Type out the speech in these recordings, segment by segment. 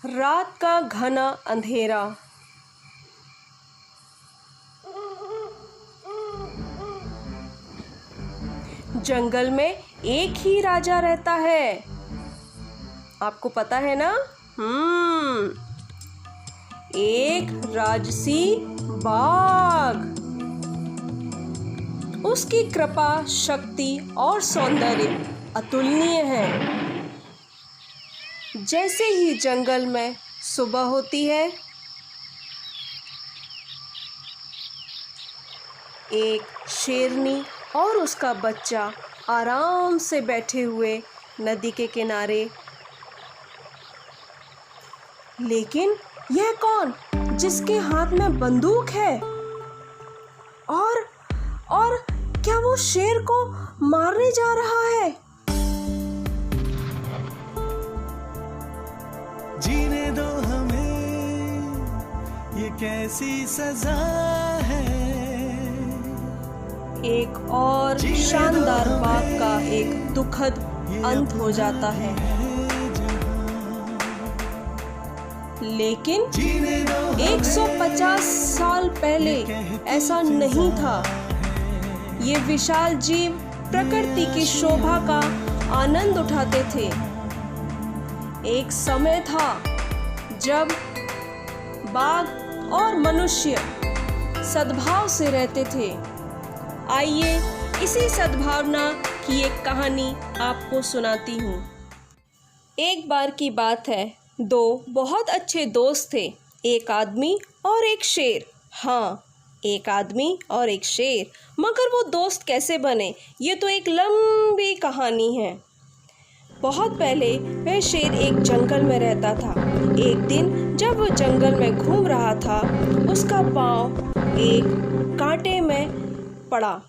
रात का घना अंधेरा। जंगल में एक ही राजा रहता है। आपको पता है ना? एक राजसी बाघ। उसकी कृपा, शक्ति और सौंदर्य अतुलनीय है। जैसे ही जंगल में सुबह होती है, एक शेरनी और उसका बच्चा आराम से बैठे हुए नदी के किनारे। लेकिन यह कौन जिसके हाथ में बंदूक है? और क्या वो शेर को मारने जा रहा है? जीने दो हमें, ये कैसी सजा है। एक और शानदार बाघ का एक दुखद अंत हो जाता है। लेकिन 150 साल पहले ऐसा नहीं था। ये विशाल जीव प्रकृति की शोभा का आनंद उठाते थे। एक समय था जब बाघ और मनुष्य सद्भाव से रहते थे। आइए इसी सद्भावना की एक कहानी आपको सुनाती हूँ। एक बार की बात है, दो बहुत अच्छे दोस्त थे, एक आदमी और एक शेर। हाँ, एक आदमी और एक शेर। मगर वो दोस्त कैसे बने, ये तो एक लंबी कहानी है। बहुत पहले वह शेर एक जंगल में रहता था। एक दिन जब वो जंगल में घूम रहा था, उसका पाँव एक कांटे में पड़ा।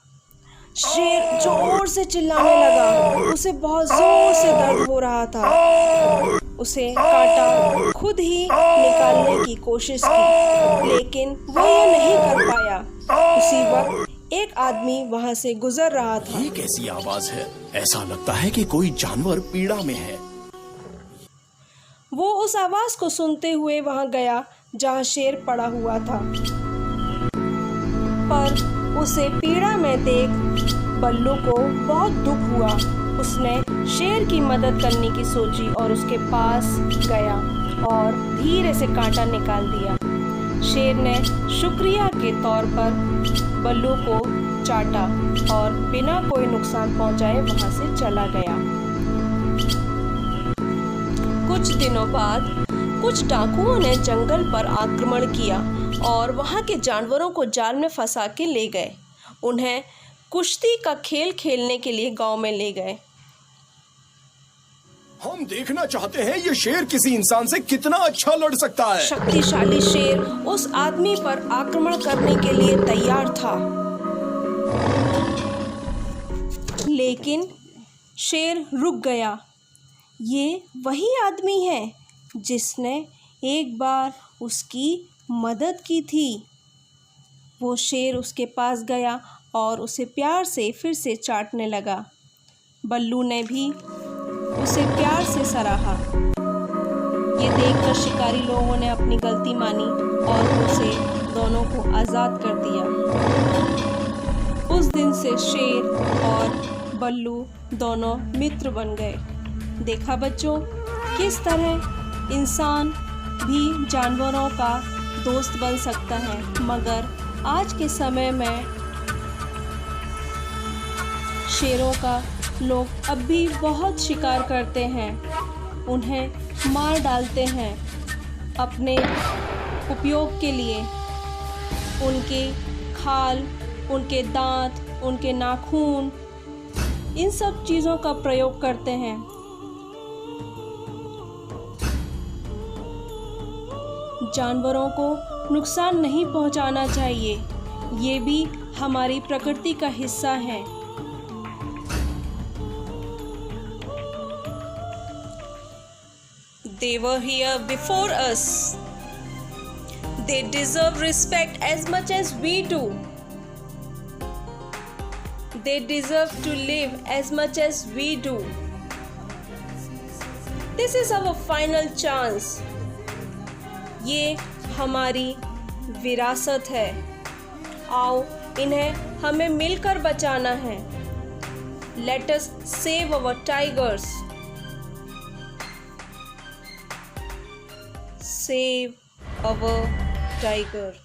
शेर जोर से चिल्लाने लगा। उसे बहुत जोर से दर्द हो रहा था। उसे कांटा खुद ही निकालने की कोशिश की, लेकिन वो ये नहीं कर पाया। उसी वक्त एक आदमी वहां से गुजर रहा था। ये कैसी आवाज है? ऐसा लगता है कि कोई जानवर पीड़ा में है। वो उस आवाज को सुनते हुए वहां गया जहां शेर पड़ा हुआ था। पर उसे पीड़ा में देख बल्लू को बहुत दुख हुआ। उसने शेर की मदद करने की सोची और उसके पास गया और धीरे से कांटा निकाल दिया। शेर ने शुक्रिया के तौर पर बल्लू को चाटा और बिना कोई नुकसान पहुंचाए वहां से चला गया। कुछ दिनों बाद कुछ डाकुओं ने जंगल पर आक्रमण किया और वहां के जानवरों को जाल में फंसा के ले गए। उन्हें कुश्ती का खेल खेलने के लिए गांव में ले गए। हम देखना चाहते हैं ये शेर किसी इंसान से कितना अच्छा लड़ सकता है। शक्तिशाली शेर उस आदमी पर आक्रमण करने के लिए तैयार था। लेकिन शेर रुक गया। ये वही आदमी है जिसने एक बार उसकी मदद की थी। वो शेर उसके पास गया और उसे प्यार से फिर से चाटने लगा। बल्लू ने भी उसे प्यार से सराहा। ये देखकर शिकारी लोगों ने अपनी गलती मानी और उसे दोनों को आज़ाद कर दिया। उस दिन से शेर और बल्लू दोनों मित्र बन गए। देखा बच्चों, किस तरह इंसान भी जानवरों का दोस्त बन सकता है। मगर आज के समय में शेरों का लोग अब भी बहुत शिकार करते हैं, उन्हें मार डालते हैं अपने उपयोग के लिए। उनके खाल, उनके दांत, उनके नाखून, इन सब चीज़ों का प्रयोग करते हैं। जानवरों को नुकसान नहीं पहुंचाना चाहिए। ये भी हमारी प्रकृति का हिस्सा है। They were here before us. They deserve respect as much as we do. They deserve to live as much as we do. This is our final chance ये हमारी विरासत है। आओ इन्हें हमें मिलकर बचाना है। Let us save our tigers. Save our tiger.